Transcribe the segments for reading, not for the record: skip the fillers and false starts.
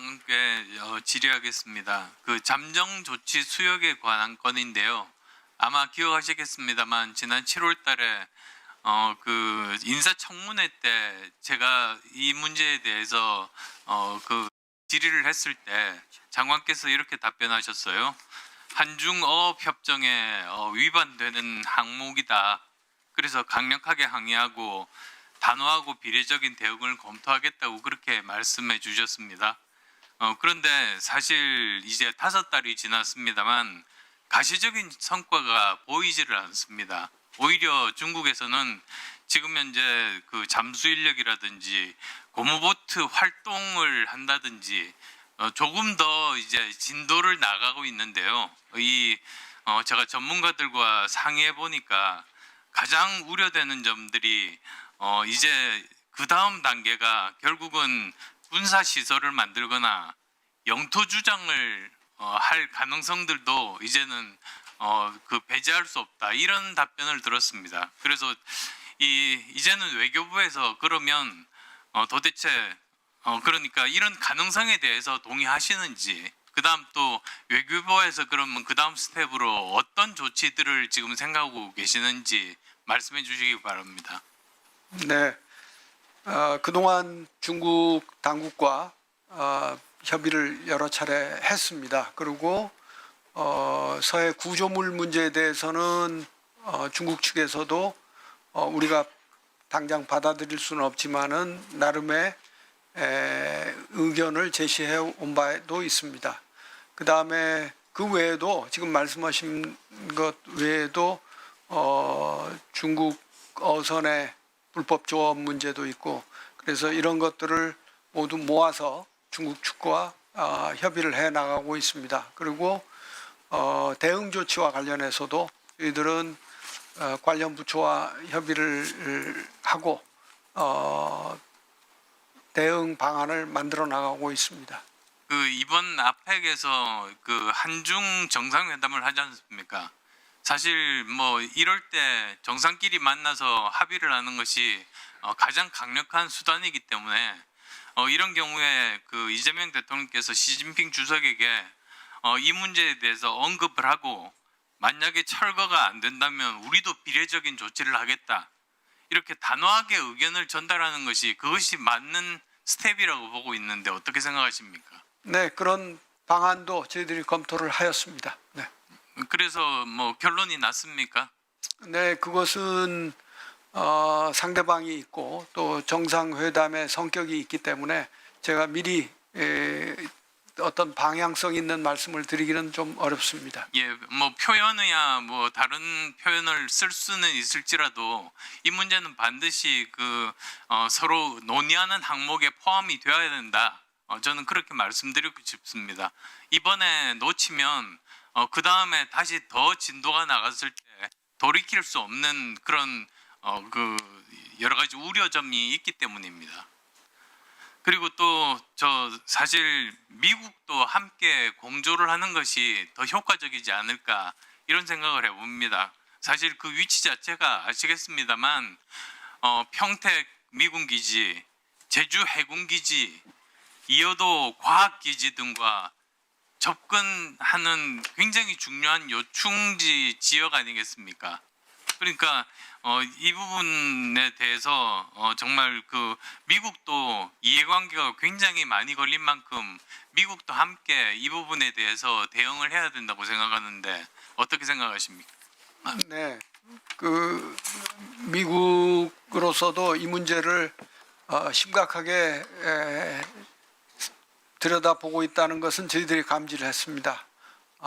장관께 질의하겠습니다. 그 잠정 조치 수역에 관한 건인데요. 아마 기억하시겠습니다만 지난 7월달에 그 인사청문회 때 제가 이 문제에 대해서 그 질의를 했을 때 장관께서 이렇게 답변하셨어요. 한중어업협정에 위반되는 항목이다. 그래서 강력하게 항의하고 단호하고 비례적인 대응을 검토하겠다고 그렇게 말씀해 주셨습니다. 그런데 사실 이제 5달이 지났습니다만 가시적인 성과가 보이지를 않습니다. 오히려 중국에서는 지금 현재 그 잠수 인력이라든지 고무보트 활동을 한다든지 조금 더 이제 진도를 나가고 있는데요. 제가 전문가들과 상의해 보니까 가장 우려되는 점들이 이제 그 다음 단계가 결국은 군사 시설을 만들거나 영토 주장을 할 가능성들도 이제는 그 배제할 수 없다, 이런 답변을 들었습니다. 그래서 이제는 외교부에서 그러면 도대체 그러니까 이런 가능성에 대해서 동의하시는지, 그 다음 또 외교부에서 그러면 그 다음 스텝으로 어떤 조치들을 지금 생각하고 계시는지 말씀해 주시기 바랍니다. 네, 그동안 중국 당국과 협의를 여러 차례 했습니다. 그리고 서해 구조물 문제에 대해서는 중국 측에서도 우리가 당장 받아들일 수는 없지만은 나름의 의견을 제시해 온 바도 있습니다. 그 다음에 그 외에도 지금 말씀하신 것 외에도 중국 어선의 불법 조업 문제도 있고, 그래서 이런 것들을 모두 모아서 중국 측과 협의를 해 나가고 있습니다. 그리고 대응 조치와 관련해서도 저희들은 관련 부처와 협의를 하고 대응 방안을 만들어 나가고 있습니다. 그 이번 아펙에서 그 한중 정상회담을 하지 않습니까? 사실 뭐 이럴 때 정상끼리 만나서 합의를 하는 것이 가장 강력한 수단이기 때문에 이런 경우에 그 이재명 대통령께서 시진핑 주석에게 이 문제에 대해서 언급을 하고, 만약에 철거가 안 된다면 우리도 비례적인 조치를 하겠다, 이렇게 단호하게 의견을 전달하는 것이 그것이 맞는 스텝이라고 보고 있는데 어떻게 생각하십니까? 네, 그런 방안도 저희들이 검토를 하였습니다. 네. 그래서 뭐 결론이 났습니까? 네, 그것은 상대방이 있고 또 정상회담의 성격이 있기 때문에 제가 미리 어떤 방향성 있는 말씀을 드리기는 좀 어렵습니다. 예, 뭐 표현이야 뭐 다른 표현을 쓸 수는 있을지라도 이 문제는 반드시 그 서로 논의하는 항목에 포함이 되어야 된다. 저는 그렇게 말씀드리고 싶습니다. 이번에 놓치면 그 다음에 다시 더 진도가 나갔을 때 돌이킬 수 없는 그런 그 여러 가지 우려점이 있기 때문입니다. 그리고 또 저 사실 미국도 함께 공조를 하는 것이 더 효과적이지 않을까, 이런 생각을 해봅니다. 사실 그 위치 자체가 아시겠습니다만 평택 미군 기지, 제주 해군 기지, 이어도 과학 기지 등과 접근하는 굉장히 중요한 요충지 지역 아니겠습니까? 그러니까 이 부분에 대해서 정말 그 미국도 이해관계가 굉장히 많이 걸린 만큼 미국도 함께 이 부분에 대해서 대응을 해야 된다고 생각하는데 어떻게 생각하십니까? 네, 그 미국으로서도 이 문제를 심각하게 들여다보고 있다는 것은 저희들이 감지를 했습니다.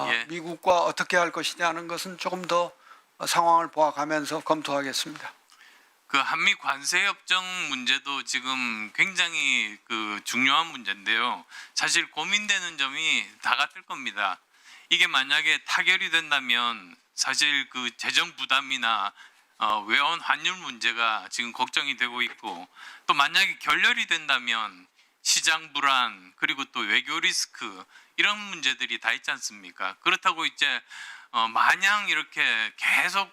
예. 미국과 어떻게 할 것이냐는 것은 조금 더 상황을 보아가면서 검토하겠습니다. 그 한미 관세 협정 문제도 지금 굉장히 그 중요한 문제인데요. 사실 고민되는 점이 다 같을 겁니다. 이게 만약에 타결이 된다면 사실 그 재정 부담이나 외환 환율 문제가 지금 걱정이 되고 있고, 또 만약에 결렬이 된다면 시장 불안, 그리고 또 외교 리스크, 이런 문제들이 다 있지 않습니까? 그렇다고 이제 마냥 이렇게 계속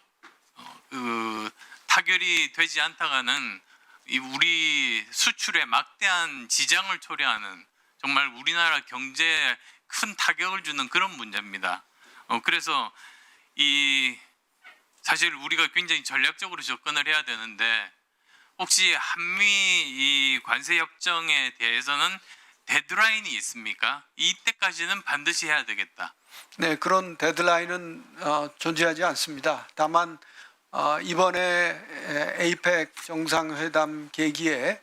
그 타결이 되지 않다가는 우리 수출에 막대한 지장을 초래하는 정말 우리나라 경제에 큰 타격을 주는 그런 문제입니다. 그래서 사실 우리가 굉장히 전략적으로 접근을 해야 되는데 혹시 한미 이 관세 협정에 대해서는 데드라인이 있습니까? 이때까지는 반드시 해야 되겠다. 네, 그런 데드라인은 존재하지 않습니다. 다만 이번에 에이펙 정상회담 계기에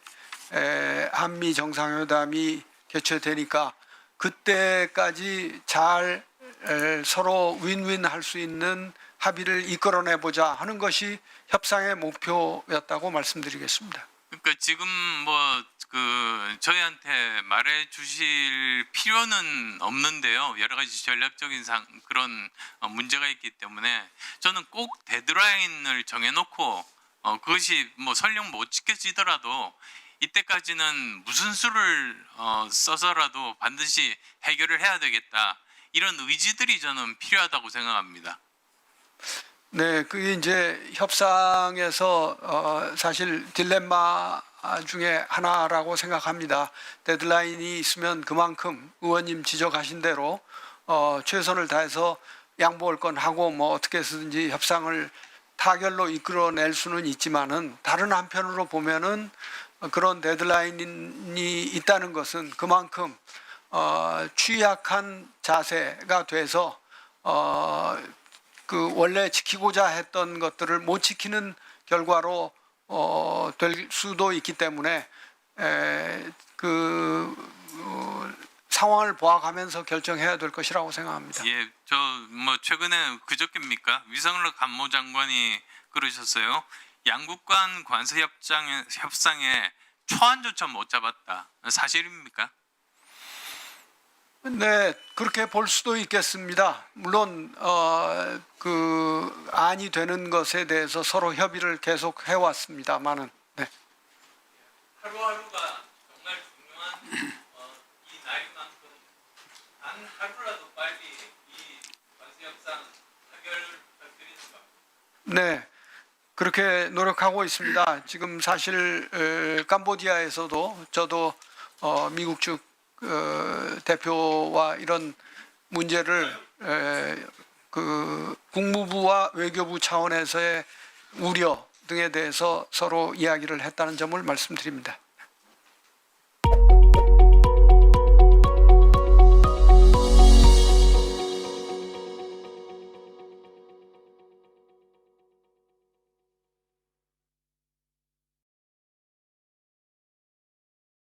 한미 정상회담이 개최되니까 그때까지 잘 서로 윈윈 할 수 있는 합의를 이끌어내 보자 하는 것이 협상의 목표였다고 말씀드리겠습니다. 그러니까 지금 저희한테 말해 주실 필요는 없는데요. 여러 가지 전략적인 그런 문제가 있기 때문에 저는 꼭 데드라인을 정해놓고 그것이 설령 못 지켜지더라도 이때까지는 무슨 수를 써서라도 반드시 해결을 해야 되겠다. 이런 의지들이 저는 필요하다고 생각합니다. 네, 그게 이제 협상에서 사실 딜레마 중에 하나라고 생각합니다. 데드라인이 있으면 그만큼 의원님 지적하신 대로 최선을 다해서 양보할 건 하고 어떻게 해서든지 협상을 타결로 이끌어낼 수는 있지만은 다른 한편으로 보면은 그런 데드라인이 있다는 것은 그만큼 취약한 자세가 돼서 그 원래 지키고자 했던 것들을 못 지키는 결과로 될 수도 있기 때문에 상황을 보아가면서 결정해야 될 것이라고 생각합니다. 예, 저 최근에 그저께입니까? 위성락 간무장관이 그러셨어요. 양국 간 관세 협상에 초안조차 못 잡았다. 사실입니까? 네, 그렇게 볼 수도 있겠습니다. 물론 그 안이 되는 것에 대해서 서로 협의를 계속 해왔습니다만은. 네. 하루하루가 정말 중요한 이 날만큼 단 하루라도 빨리 이 관세 협상 타결을 부탁드리는 것. 네, 그렇게 노력하고 있습니다. 지금 사실 캄보디아에서도 저도 미국 측 대표와 이런 문제를 그 국무부와 외교부 차원에서의 우려 등에 대해서 서로 이야기를 했다는 점을 말씀드립니다.